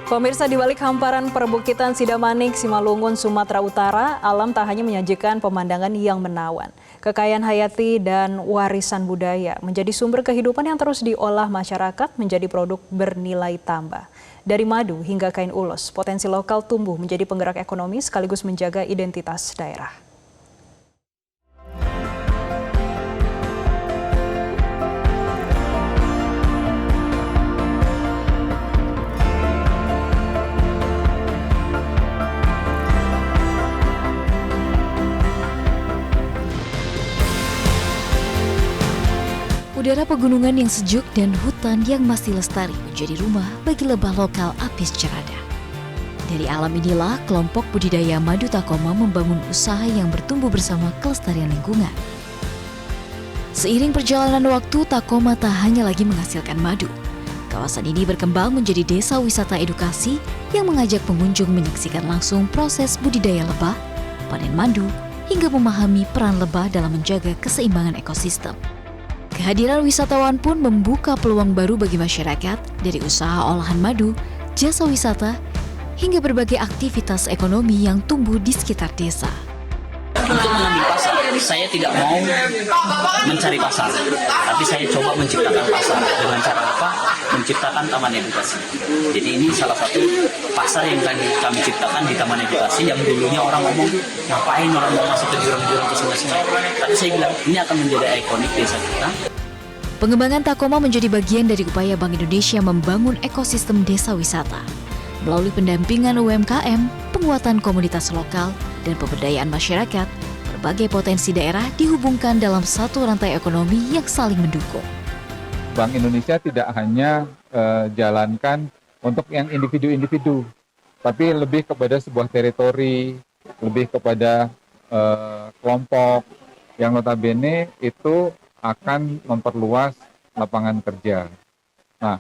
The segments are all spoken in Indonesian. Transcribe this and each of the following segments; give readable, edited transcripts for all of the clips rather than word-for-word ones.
Pemirsa, di balik hamparan perbukitan Sidamanik, Simalungun, Sumatera Utara, alam tak hanya menyajikan pemandangan yang menawan. Kekayaan hayati dan warisan budaya menjadi sumber kehidupan yang terus diolah masyarakat menjadi produk bernilai tambah. Dari madu hingga kain ulos, potensi lokal tumbuh menjadi penggerak ekonomi sekaligus menjaga identitas daerah. Udara pegunungan yang sejuk dan hutan yang masih lestari menjadi rumah bagi lebah lokal apis cerada. Dari alam inilah kelompok budidaya madu Takoma membangun usaha yang bertumbuh bersama kelestarian lingkungan. Seiring perjalanan waktu, Takoma tak hanya lagi menghasilkan madu. Kawasan ini berkembang menjadi desa wisata edukasi yang mengajak pengunjung menyaksikan langsung proses budidaya lebah, panen madu, hingga memahami peran lebah dalam menjaga keseimbangan ekosistem. Kehadiran wisatawan pun membuka peluang baru bagi masyarakat dari usaha olahan madu, jasa wisata, hingga berbagai aktivitas ekonomi yang tumbuh di sekitar desa. Untuk mengambil pasar, saya tidak mau mencari pasar, tapi saya coba menciptakan pasar. Dengan cara apa? Menciptakan taman edukasi. Jadi ini salah satu pasar yang kami ciptakan di taman edukasi yang dulunya orang ngomong, ngapain orang mau masuk ke jurang-jurang ke sungai-sungai. Tapi saya bilang, ini akan menjadi ikonik desa kita. Pengembangan Takoma menjadi bagian dari upaya Bank Indonesia membangun ekosistem desa wisata. Melalui pendampingan UMKM, penguatan komunitas lokal, dan pemberdayaan masyarakat, berbagai potensi daerah dihubungkan dalam satu rantai ekonomi yang saling mendukung. Bank Indonesia tidak hanya jalankan untuk yang individu-individu, tapi lebih kepada sebuah teritori, lebih kepada kelompok yang notabene itu akan memperluas lapangan kerja. Nah,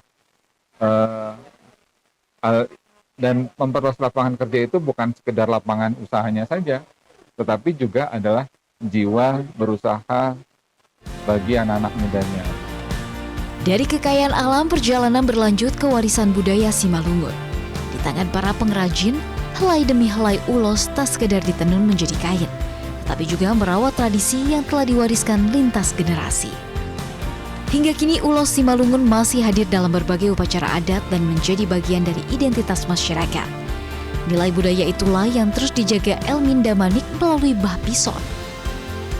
dan memperluas lapangan kerja itu bukan sekedar lapangan usahanya saja, tetapi juga adalah jiwa berusaha bagi anak-anak mudanya. Dari kekayaan alam, perjalanan berlanjut ke warisan budaya Simalungun. Di tangan para pengrajin, helai demi helai ulos tak sekedar ditenun menjadi kain, tapi juga merawat tradisi yang telah diwariskan lintas generasi. Hingga kini ulos Simalungun masih hadir dalam berbagai upacara adat dan menjadi bagian dari identitas masyarakat. Nilai budaya itulah yang terus dijaga Elminda Manik melalui bah pison.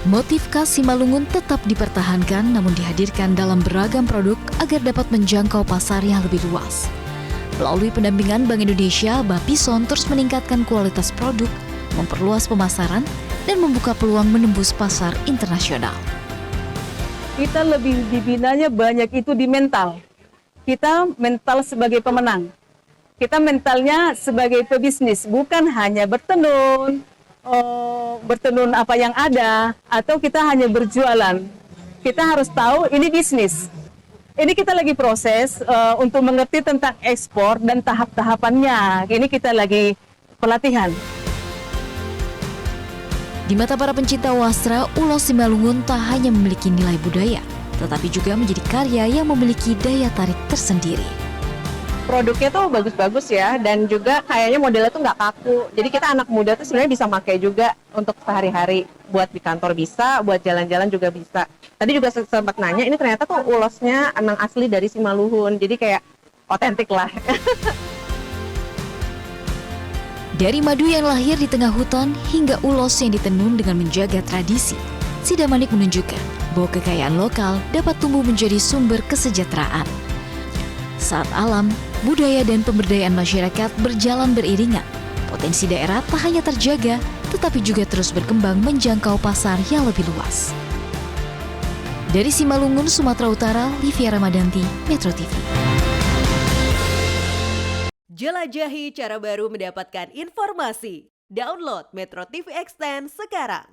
Motif khas Simalungun tetap dipertahankan namun dihadirkan dalam beragam produk agar dapat menjangkau pasar yang lebih luas. Melalui pendampingan Bank Indonesia, bah pison terus meningkatkan kualitas produk, memperluas pemasaran, dan membuka peluang menembus pasar internasional. Kita lebih dibinanya banyak itu di mental. Kita mental sebagai pemenang. Kita mentalnya sebagai pebisnis, bukan hanya bertenun apa yang ada, atau kita hanya berjualan. Kita harus tahu ini bisnis. Ini kita lagi proses untuk mengerti tentang ekspor dan tahap-tahapannya. Ini kita lagi pelatihan. Di mata para pencinta wastra, ulos Simalungun tak hanya memiliki nilai budaya, tetapi juga menjadi karya yang memiliki daya tarik tersendiri. Produknya tuh bagus-bagus ya, dan juga kayaknya modelnya tuh nggak kaku. Jadi kita anak muda tuh sebenarnya bisa pakai juga untuk sehari-hari. Buat di kantor bisa, buat jalan-jalan juga bisa. Tadi juga sempat nanya, ini ternyata tuh ulosnya emang asli dari Simalungun, jadi kayak otentik lah. Dari madu yang lahir di tengah hutan hingga ulos yang ditenun dengan menjaga tradisi, Sidamanik menunjukkan bahwa kekayaan lokal dapat tumbuh menjadi sumber kesejahteraan. Saat alam, budaya dan pemberdayaan masyarakat berjalan beriringan, potensi daerah tak hanya terjaga, tetapi juga terus berkembang menjangkau pasar yang lebih luas. Dari Simalungun, Sumatera Utara, Livia Ramadanti, Metro TV. Jelajahi cara baru mendapatkan informasi. Download Metro TV Extend sekarang.